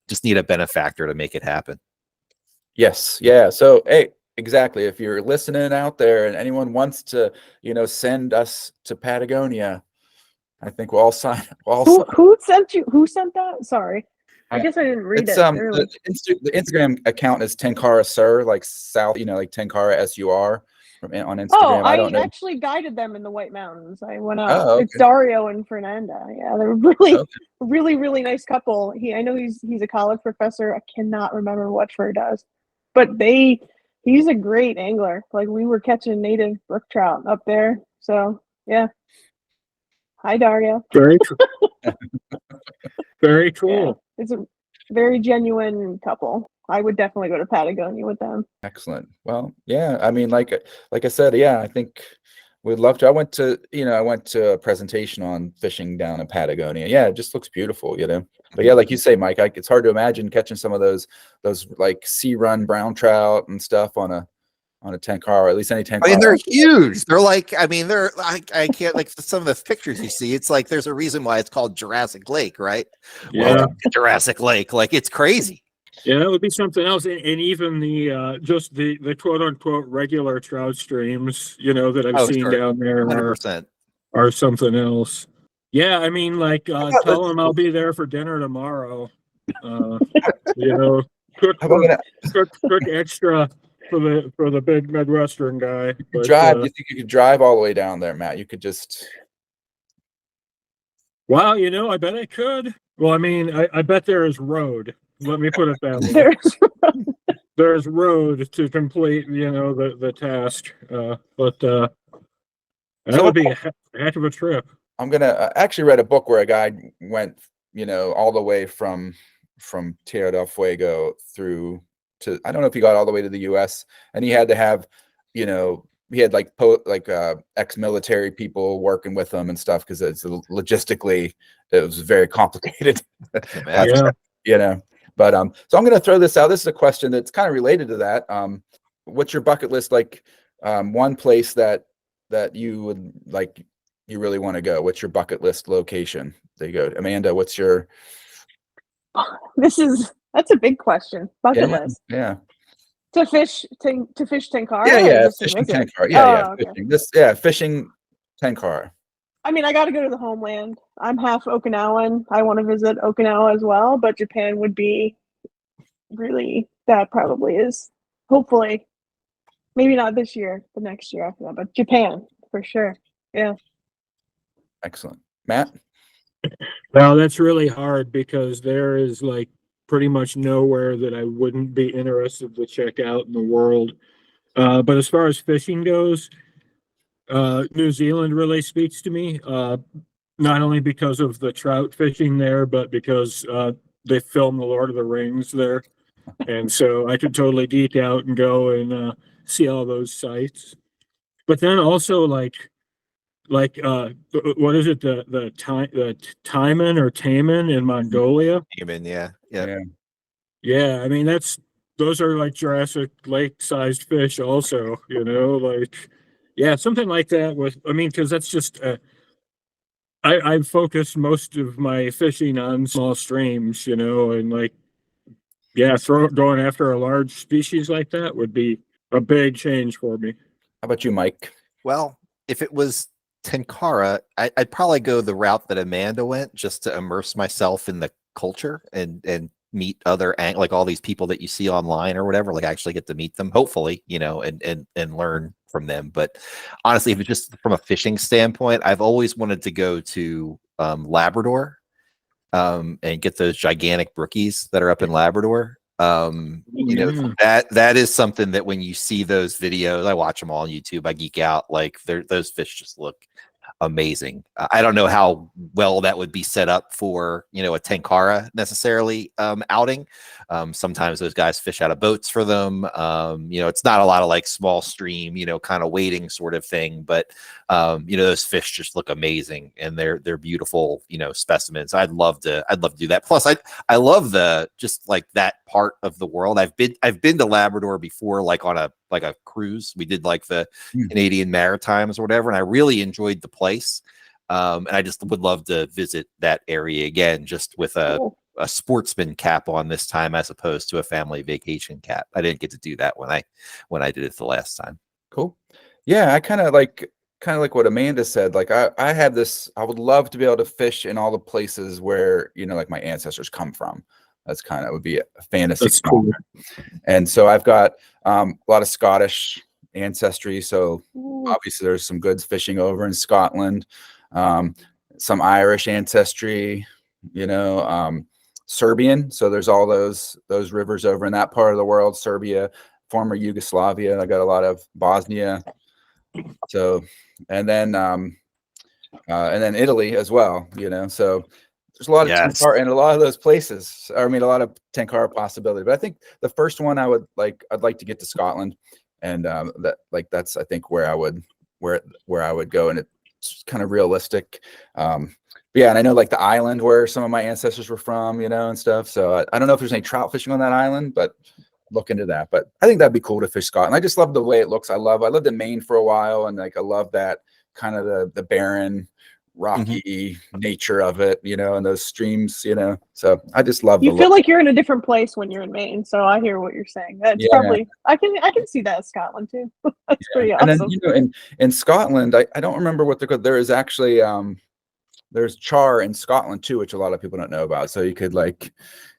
just need a benefactor to make it happen. Yes. Yeah. So, hey, exactly. If you're listening out there and anyone wants to, send us to Patagonia, I think we'll all sign. Who sent you? Who sent that? Sorry. I guess I didn't read it. The Instagram account is Tenkara Sur, like South, like Tenkara SUR on Instagram. Oh, I don't know. Actually guided them in the White Mountains. I went out. Okay. It's Dario and Fernanda. Yeah, they're really nice couple. I know he's a college professor. I cannot remember what Fer does, but he's a great angler. Like, we were catching native brook trout up there. So yeah. Hi, Dario. Very cool. Very cool. Yeah, it's a very genuine couple. I would definitely go to Patagonia with them. Excellent. Well, yeah. I mean, like I said, yeah, I think we'd love to. I went to a presentation on fishing down in Patagonia. Yeah, it just looks beautiful, But yeah, like you say, Mike, it's hard to imagine catching some of those like sea run brown trout and stuff on a Tenkara, or at least any Tenkara. I mean, they're huge. They're like, I can't, like, some of the pictures you see, it's like there's a reason why it's called Jurassic Lake, right? Yeah. Well, Jurassic Lake, like, it's crazy. Yeah, that would be something else. And even the just the quote unquote regular trout streams, that I've seen down there 100%. Are something else. Yeah, I mean, like, tell them I'll be there for dinner tomorrow. Cook extra for the big Midwestern guy. But, you think you could drive all the way down there, Matt? You could just. Wow, I bet I could. Well, I mean, I bet there is road. Let me put it that way. There's road to complete, the task. But that would be a heck of a trip. I'm gonna actually read a book where a guy went, all the way from Tierra del Fuego through to, I don't know if he got all the way to the U.S. and he had to have, he had ex-military people working with him and stuff because it's logistically it was very complicated. Yeah. But so I'm going to throw this out. This is a question that's kind of related to that. What's your bucket list like? One place that you would like, you really want to go? What's your bucket list location? There you go, Amanda. What's your? That's a big question. Bucket list. Yeah. To fish Tenkara. Yeah. Fishing Tenkara. Yeah. Okay. Fishing Tenkara. I mean, I got to go to the homeland. I'm half Okinawan. I want to visit Okinawa as well, but Japan would be really, that probably is, hopefully, maybe not this year, the next year after that, but Japan for sure. Yeah. Excellent. Matt? Well, that's really hard because there is like pretty much nowhere that I wouldn't be interested to check out in the world. But as far as fishing goes, New Zealand really speaks to me, not only because of the trout fishing there, but because they filmed The Lord of the Rings there. And so I could totally geek out and go and see all those sites. But then also like what is it, the Taiman or Taman in Mongolia? Taman, yeah. I mean, those are like Jurassic Lake sized fish also, like. Yeah, something like that because that's just, I've focused most of my fishing on small streams, and like, going after a large species like that would be a big change for me. How about you, Mike? Well, if it was Tenkara, I'd probably go the route that Amanda went, just to immerse myself in the culture and meet other like all these people that you see online or whatever, like actually get to meet them, hopefully, and learn from them. But honestly, if it's just from a fishing standpoint, I've always wanted to go to Labrador, and get those gigantic brookies that are up in Labrador. You know, that is something that when you see those videos, I watch them all on YouTube, I geek out. Like those fish just look amazing. I don't know how well that would be set up for, you know, a Tenkara necessarily outing. Sometimes those guys fish out of boats for them. You know, it's not a lot of like small stream, you know, kind of wading sort of thing, but you know, those fish just look amazing and they're beautiful, you know, specimens. I'd love to do that. Plus I love the just like that part of the world. I've been to Labrador before, like on a cruise. We did like the Canadian Maritimes or whatever, and I really enjoyed the place. And I just would love to visit that area again, just with a sportsman cap on this time as opposed to a family vacation cap. I didn't get to do that when I did it the last time. Cool. Yeah, I kind of like what Amanda said. Like I have this, I would love to be able to fish in all the places where, you know, like my ancestors come from. That's kind of would be a fantasy. That's cool. And so I've got a lot of Scottish ancestry. So obviously there's some goods fishing over in Scotland, some Irish ancestry, you know, Serbian. So there's all those rivers over in that part of the world, Serbia, former Yugoslavia. I got a lot of Bosnia. So, and then Italy as well, you know, so there's a lot of Tenkara in a lot of those places. I mean, a lot of Tenkara possibility, but I think the first one I'd like to get to Scotland, and that's I think where I would go, and it's kind of realistic. But yeah, and I know like the island where some of my ancestors were from, you know, and stuff. So I don't know if there's any trout fishing on that island, but look into that. But I think that'd be cool to fish Scotland. I just love the way it looks. I lived in Maine for a while, and like I love that kind of the barren, rocky nature of it, you know, and those streams, you know. So I just love. You feel like you're in a different place when you're in Maine. So I hear what you're saying. That's probably I can see that in Scotland too. That's pretty awesome. And then, you know, in Scotland, I don't remember what there is actually there's char in Scotland too, which a lot of people don't know about. So you can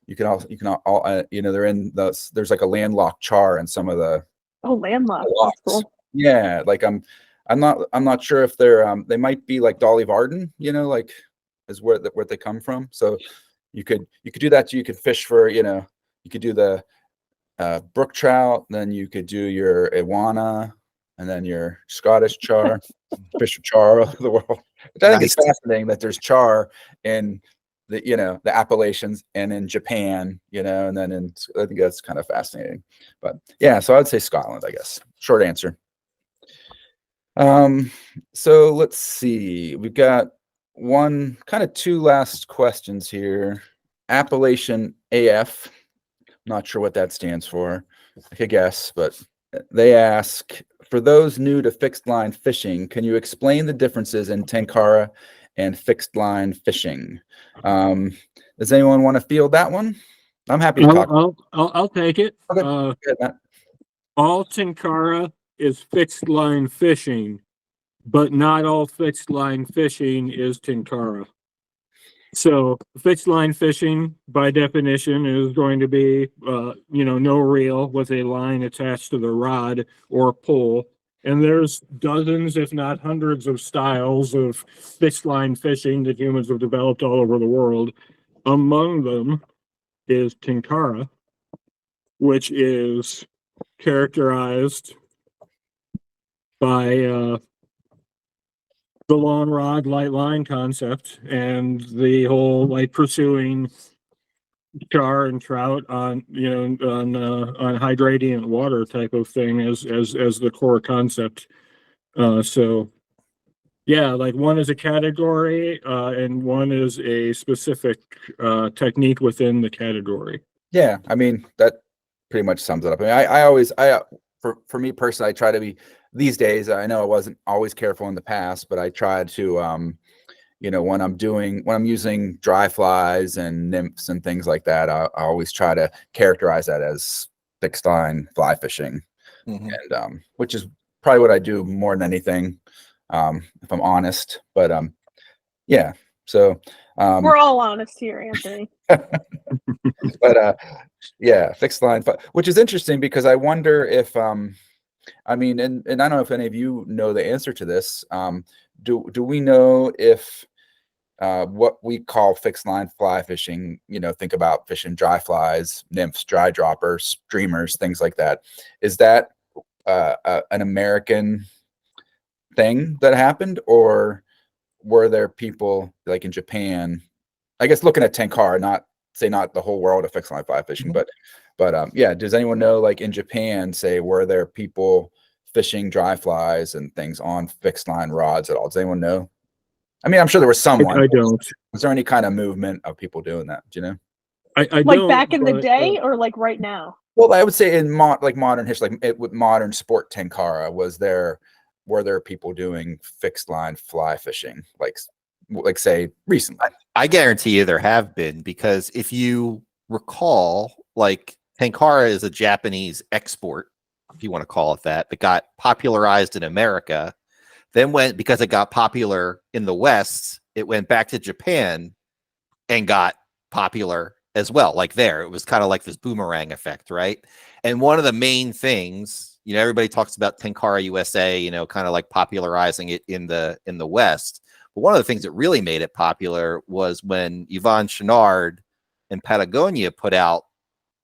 you know, they're in there's like a landlocked char in some of the landlocked. That's cool. Yeah, like I'm not sure if they might be like Dolly Varden, you know, like is where they come from. So you could do that too. You could fish for, you know, you could do the brook trout, then you could do your Iwana, and then your Scottish char, fish for char all over the world. Which I think it's fascinating that there's char in the, you know, the Appalachians and in Japan, you know, and then I think that's kind of fascinating. But yeah, so I'd say Scotland, I guess. Short answer. So let's see. We've got two last questions here. Appalachian AF. Not sure what that stands for. I could guess, but they ask, for those new to fixed line fishing, can you explain the differences in Tenkara and fixed line fishing? Does anyone want to field that one? I'm happy to talk. I'll take it. Okay. All Tenkara is fixed line fishing, but not all fixed line fishing is Tenkara. So fixed line fishing, by definition, is going to be, you know, no reel with a line attached to the rod or pole. And there's dozens, if not hundreds, of styles of fixed line fishing that humans have developed all over the world. Among them is Tenkara, which is characterized by the long rod, light line concept, and the whole like pursuing char and trout on, you know, on high gradient water type of thing as the core concept. So yeah, like one is a category and one is a specific technique within the category. Yeah, I mean that pretty much sums it up. I mean, for me personally, I try to be, these days, I know I wasn't always careful in the past, but I try to, you know, when I'm using dry flies and nymphs and things like that, I always try to characterize that as fixed line fly fishing, and which is probably what I do more than anything, if I'm honest. But yeah, so we're all honest here, Anthony. But yeah, fixed line, which is interesting because I wonder if I mean, and I don't know if any of you know the answer to this. Do we know if what we call fixed line fly fishing, think about fishing dry flies, nymphs, dry droppers, streamers, things like that. Is that an American thing that happened, or were there people like in Japan? I guess looking at Tenkara, not the whole world of fixed line fly fishing, but yeah. Does anyone know, like in Japan, say, were there people fishing dry flies and things on fixed line rods at all? Does anyone know? I mean, I'm sure there was someone. I don't. Was there any kind of movement of people doing that? Do you know? I Like don't, back in the but, day, or like right now? Well, I would say in modern history, with modern sport Tenkara, were there people doing fixed line fly fishing, like say recently? I guarantee you there have been, because if you recall, like Tenkara is a Japanese export, if you want to call it that got popularized in America, then because it got popular in the West, it went back to Japan and got popular as well. Like it was kind of like this boomerang effect, right? And one of the main things, everybody talks about Tenkara USA, kind of like popularizing it in the West. But one of the things that really made it popular was when Yvon Chouinard and Patagonia put out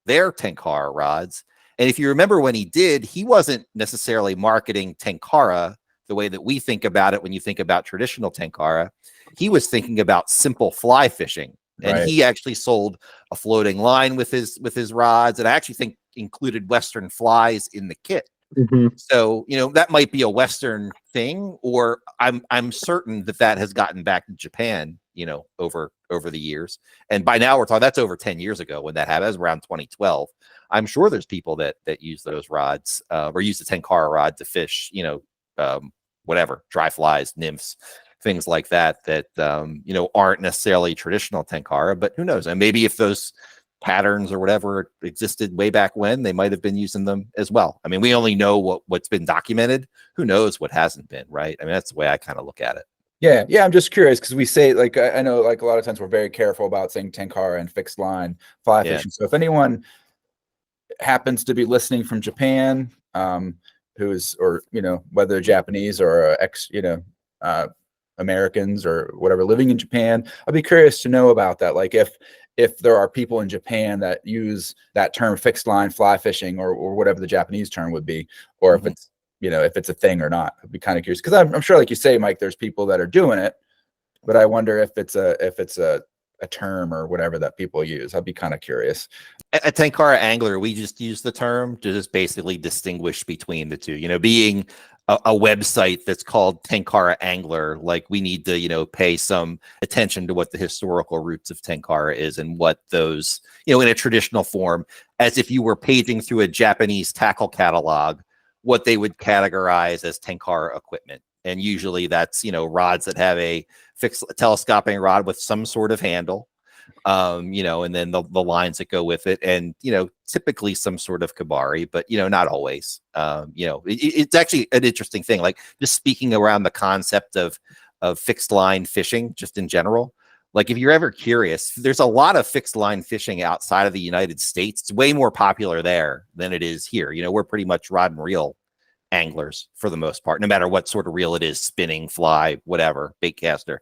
their Tenkara rods. And if you remember when he did, he wasn't necessarily marketing Tenkara the way that we think about it when you think about traditional Tenkara. He was thinking about simple fly fishing. And he actually sold a floating line with his rods, and I actually think included Western flies in the kit. Mm-hmm. So, that might be a Western thing, or I'm certain that has gotten back to Japan, over the years. And by now we're talking, that's over 10 years ago when that happened. That was around 2012. I'm sure there's people that use those rods, or use the Tenkara rod to fish, whatever, dry flies, nymphs, things like that aren't necessarily traditional Tenkara, but who knows? And maybe if those patterns or whatever existed way back when, they might have been using them as well. I mean, we only know what's been documented. Who knows what hasn't been, right? I mean, that's the way I kind of look at it. Yeah. I'm just curious, because we say, like, I know, like, a lot of times we're very careful about saying Tenkara and fixed line fly fishing. So if anyone happens to be listening from Japan, who's, or whether Japanese or Americans or whatever living in Japan, I'd be curious to know about that. Like if there are people in Japan that use that term fixed line fly fishing, or whatever the Japanese term would be, or if it's if it's a thing or not. I'd be kind of curious, because I'm sure, like you say, Mike, there's people that are doing it, but I wonder if it's a term or whatever that people use. I'd be kind of curious. At Tenkara Angler, we just use the term to just basically distinguish between the two. Being a website that's called Tenkara Angler, like, we need to pay some attention to what the historical roots of Tenkara is, and what those in a traditional form, as if you were paging through a Japanese tackle catalog, what they would categorize as Tenkara equipment. And usually that's rods that have a fixed telescoping rod with some sort of handle, and then the lines that go with it, and typically some sort of kabari, but not always. It's actually an interesting thing, like, just speaking around the concept of fixed line fishing, just in general. Like, if you're ever curious, there's a lot of fixed line fishing outside of the United States. It's way more popular there than it is here. We're pretty much rod and reel anglers for the most part, no matter what sort of reel it is, spinning, fly, whatever, bait caster.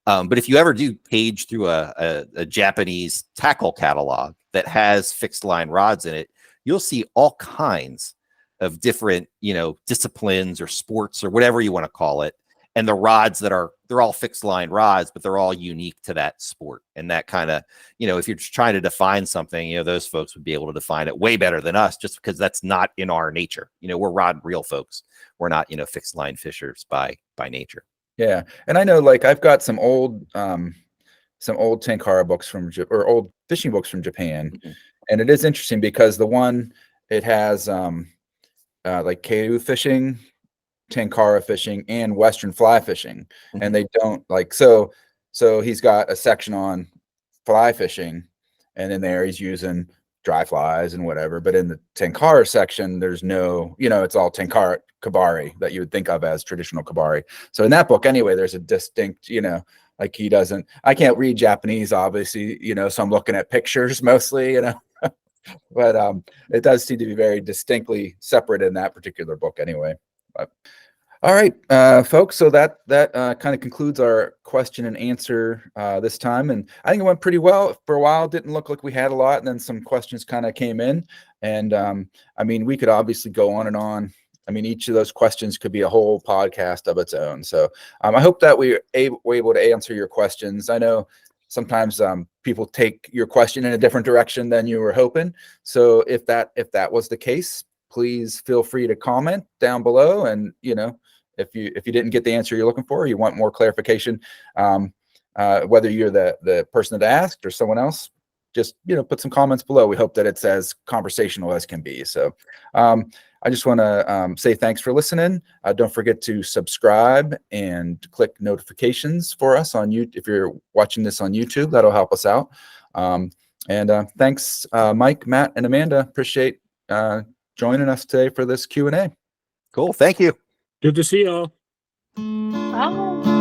But if you ever do page through a Japanese tackle catalog that has fixed line rods in it, you'll see all kinds of different, disciplines or sports or whatever you want to call it. And the rods they're all fixed line rods, but they're all unique to that sport. And that kind of, if you're just trying to define something, those folks would be able to define it way better than us, just because that's not in our nature. We're rod and reel folks. We're not, fixed line fishers by nature. Yeah. And I know, like, I've got some old Tenkara books or old fishing books from Japan. Mm-hmm. And it is interesting because it has like Keiu fishing, Tenkara fishing, and Western fly fishing. Mm-hmm. And they don't so he's got a section on fly fishing, and in there he's using dry flies and whatever. But in the Tenkara section, there's no, it's all Tenkara kabari that you would think of as traditional kabari. So in that book, anyway, there's a distinct, like, I can't read Japanese, obviously, so I'm looking at pictures mostly, but it does seem to be very distinctly separate in that particular book anyway. But All right, folks. So that kind of concludes our question and answer this time, and I think it went pretty well. For a while, it didn't look like we had a lot, and then some questions kind of came in, and I mean, we could obviously go on and on. I mean, each of those questions could be a whole podcast of its own. So I hope that we were able to answer your questions. I know sometimes people take your question in a different direction than you were hoping. So if that was the case, please feel free to comment down below, and if you didn't get the answer you're looking for, or you want more clarification, whether you're the person that asked or someone else, just put some comments below. We hope that it's as conversational as can be. So I just want to say thanks for listening. Don't forget to subscribe and click notifications for us on YouTube. If you're watching this on YouTube, that'll help us out. And thanks, Mike, Matt, and Amanda. Appreciate joining us today for this Q&A. Cool. Thank you. Good to see y'all. Bye.